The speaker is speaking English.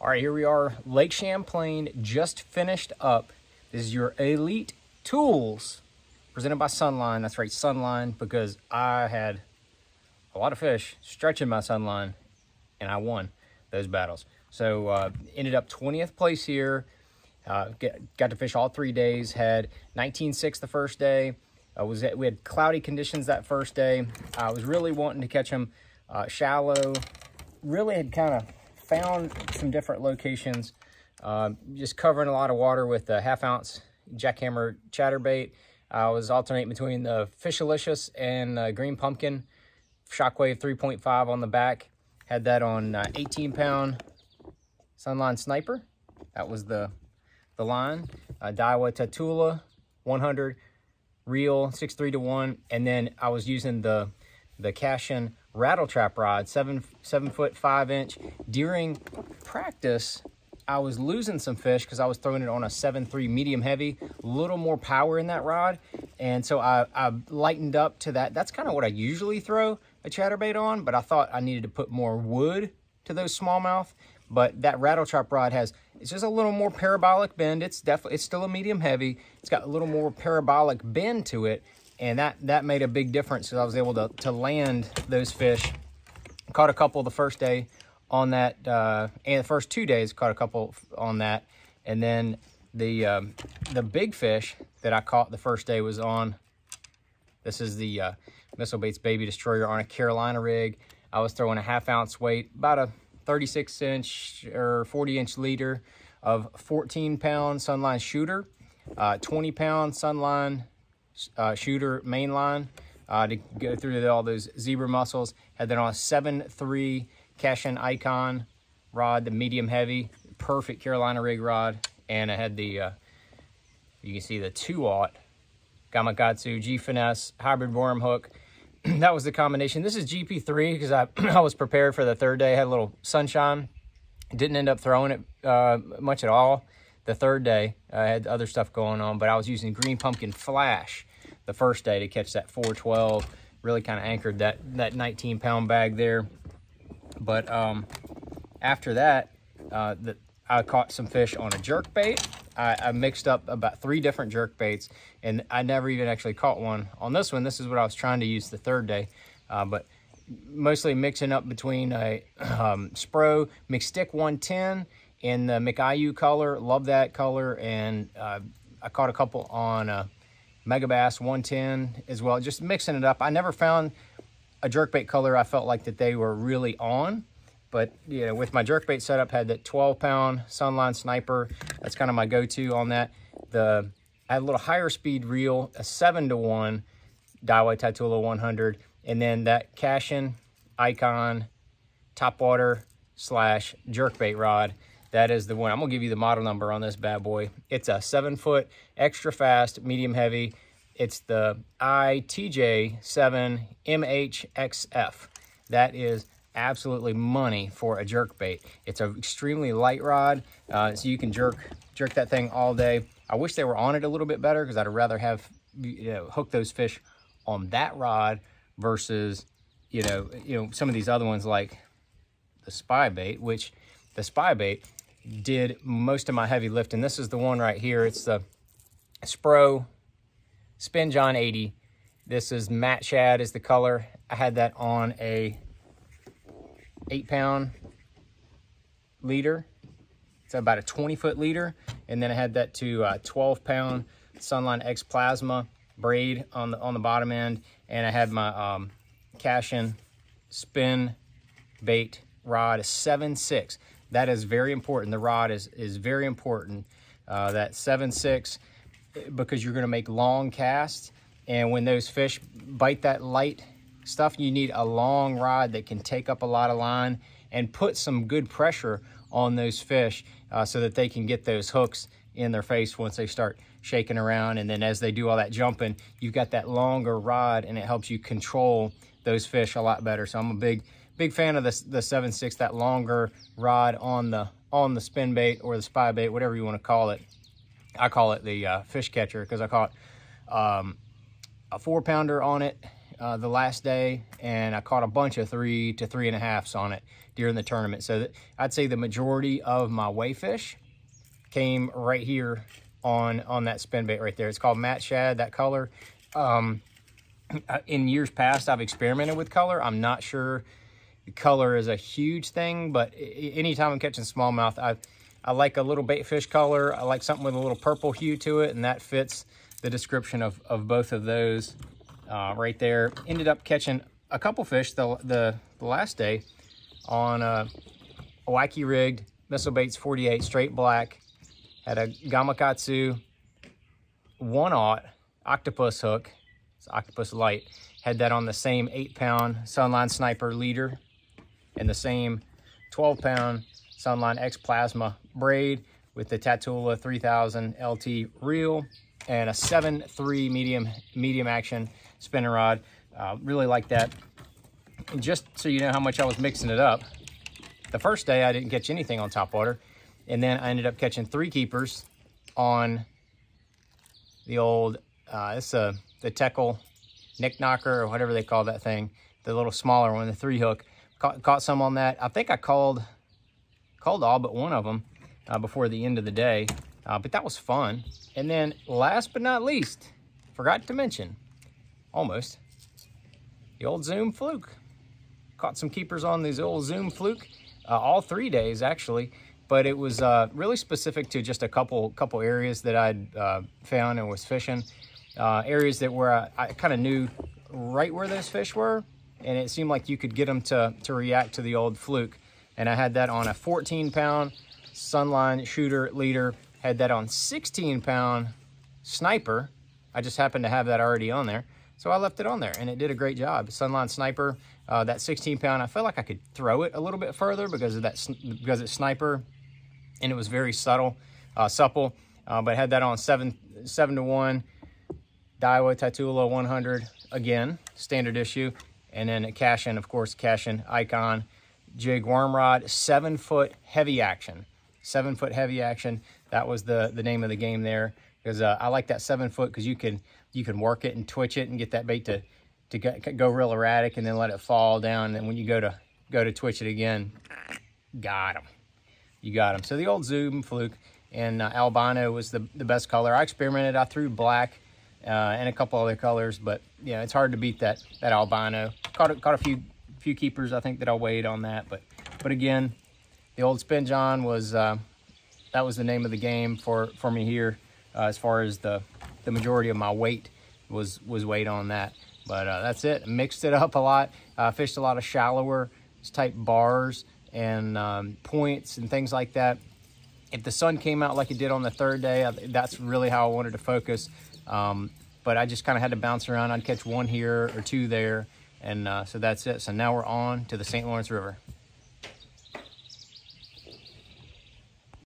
All right, here we are, Lake Champlain, just finished up. This is your Elite Tools, presented by Sunline. That's right, Sunline, because I had a lot of fish stretching my Sunline, and I won those battles. So ended up 20th place here. Got to fish all 3 days. Had 19.6 the first day. We had cloudy conditions that first day. I was really wanting to catch them shallow. Really had kind of found some different locations, just covering a lot of water with a 1/2 ounce jackhammer chatterbait. I was alternating between the Fishalicious and Green Pumpkin Shockwave 3.5 on the back. Had that on 18-pound Sunline Sniper. That was the line. Daiwa Tatula 100 reel 6.3 to 1, and then I was using the Cashin rattle trap rod, 7 foot 5 inch. During practice, I was losing some fish because I was throwing it on a 7.3 medium heavy, a little more power in that rod, and so I lightened up to that. That's kind of what I usually throw a chatterbait on, but I thought I needed to put more wood to those smallmouth. But that rattle trap rod it's just a little more parabolic bend. It's still a medium heavy. It's got a little more parabolic bend to it, and that made a big difference because I was able to land those fish. Caught a couple the first day on that, and the first 2 days caught a couple on that. And then the big fish that I caught the first day was on, this is the Missile Baits Baby Destroyer on a Carolina rig. I was throwing a 1/2 ounce weight, about a 36 inch or 40 inch leader of 14-pound Sunline Shooter, 20-pound Sunline Shooter mainline to go through all those zebra mussels. Had that on a 7.3 Cashin Icon rod, the medium heavy, perfect Carolina rig rod. And I had the, you can see the 2-aught Gamakatsu G-Finesse hybrid worm hook. That was the combination. This is GP3 because I was prepared for the third day. Had a little sunshine. Didn't end up throwing it much at all the third day. I had other stuff going on, but I was using Green Pumpkin Flash the first day to catch that 412. Really kind of anchored that 19-pound bag there. But after that, I caught some fish on a jerkbait. I mixed up about 3 different jerk baits, and I never even actually caught one on this one. This is what I was trying to use the third day, but mostly mixing up between a Spro McStick 110 in the McIU color. Love that color. And I caught a couple on Megabass 110 as well, just mixing it up. I never found a jerkbait color I felt like that they were really on. But, you know, with my jerkbait setup, had that 12-pound Sunline Sniper. That's kind of my go-to on that. I had a little higher speed reel, a 7 to 1 Daiwa Tatula 100. And then that Cashin Icon topwater / jerkbait rod. That is the one. I'm going to give you the model number on this bad boy. It's a 7-foot extra fast, medium heavy. It's the ITJ7 MHXF. That is absolutely money for a jerk bait. It's an extremely light rod, so you can jerk that thing all day. I wish they were on it a little bit better because I'd rather have hook those fish on that rod versus you know some of these other ones like the spy bait, which the spy bait did most of my heavy lifting. This is the one right here. It's the Spro Spin John 80. This is matte shad is the color. I had that on a 8-pound leader. It's about a 20-foot leader. And then I had that to 12-pound Sunline X Plasma braid on the bottom end. And I had my Cashin spin bait rod, a 7.6. That is very important. The rod is very important. That 7.6, because you're going to make long casts. And when those fish bite that light stuff, you need a long rod that can take up a lot of line and put some good pressure on those fish so that they can get those hooks in their face once they start shaking around. And then as they do all that jumping, you've got that longer rod and it helps you control those fish a lot better. So I'm a big fan of the 7.6, that longer rod on the spin bait or the spy bait, whatever you want to call it. I call it the fish catcher because I caught a 4-pounder on it. the last day, and I caught a bunch of 3 to 3.5s on it during the tournament. So I'd say the majority of my weigh fish came right here on that spin bait right there. It's called Matte Shad, that color. In years past, I've experimented with color. I'm not sure the color is a huge thing, but anytime I'm catching smallmouth, I like a little bait fish color. I like something with a little purple hue to it, and that fits the description of both of those right there. Ended up catching a couple fish the last day on a wacky rigged Missile Baits 48 straight black. Had a Gamakatsu 1/0 octopus hook. It's Octopus Light. Had that on the same 8-pound Sunline Sniper leader and the same 12-pound Sunline X Plasma braid with the Tatula 3000 LT reel and a 7.3 medium action spinning rod. Really like that. And just so you know how much I was mixing it up, the first day I didn't catch anything on topwater, and then I ended up catching 3 keepers on the old the Teckle Nick Knocker or whatever they call that thing, the little smaller one, the 3-hook. Caught some on that. I think I called all but one of them before the end of the day, but that was fun. And then last but not least, forgot to mention, almost, the old Zoom fluke. Caught some keepers on these old Zoom fluke, all 3 days actually, but it was really specific to just a couple areas that I'd found and was fishing. Areas that where I kind of knew right where those fish were, and it seemed like you could get them to react to the old fluke. And I had that on a 14-pound Sunline shooter leader, had that on 16-pound Sniper. I just happened to have that already on there, so I left it on there, and it did a great job. Sunline Sniper, that 16-pound, I felt like I could throw it a little bit further because it's Sniper, and it was very supple. But had that on 7-to-1 Daiwa Tatula 100, again, standard issue. And then a Cashin, of course, Cashin Icon jig worm rod, 7-foot heavy action. 7-foot heavy action. That was the name of the game there, because I like that 7-foot because you can work it and twitch it and get that bait to go real erratic and then let it fall down. And then when you go to twitch it again, got him. You got him. So the old Zoom fluke and albino was the best color. I experimented. I threw black and a couple other colors, but yeah, it's hard to beat that albino. Caught a few keepers, I think, that I weighed on that, but again, the old Spin John was that was the name of the game for me here, as far as the majority of my weight was weighed on that. But that's it. Mixed it up a lot. Fished a lot of shallower type bars and points and things like that. If the sun came out like it did on the 3rd day, that's really how I wanted to focus. But I just kind of had to bounce around. I'd catch 1 here or 2 there, and so that's it. So now we're on to the St. Lawrence River.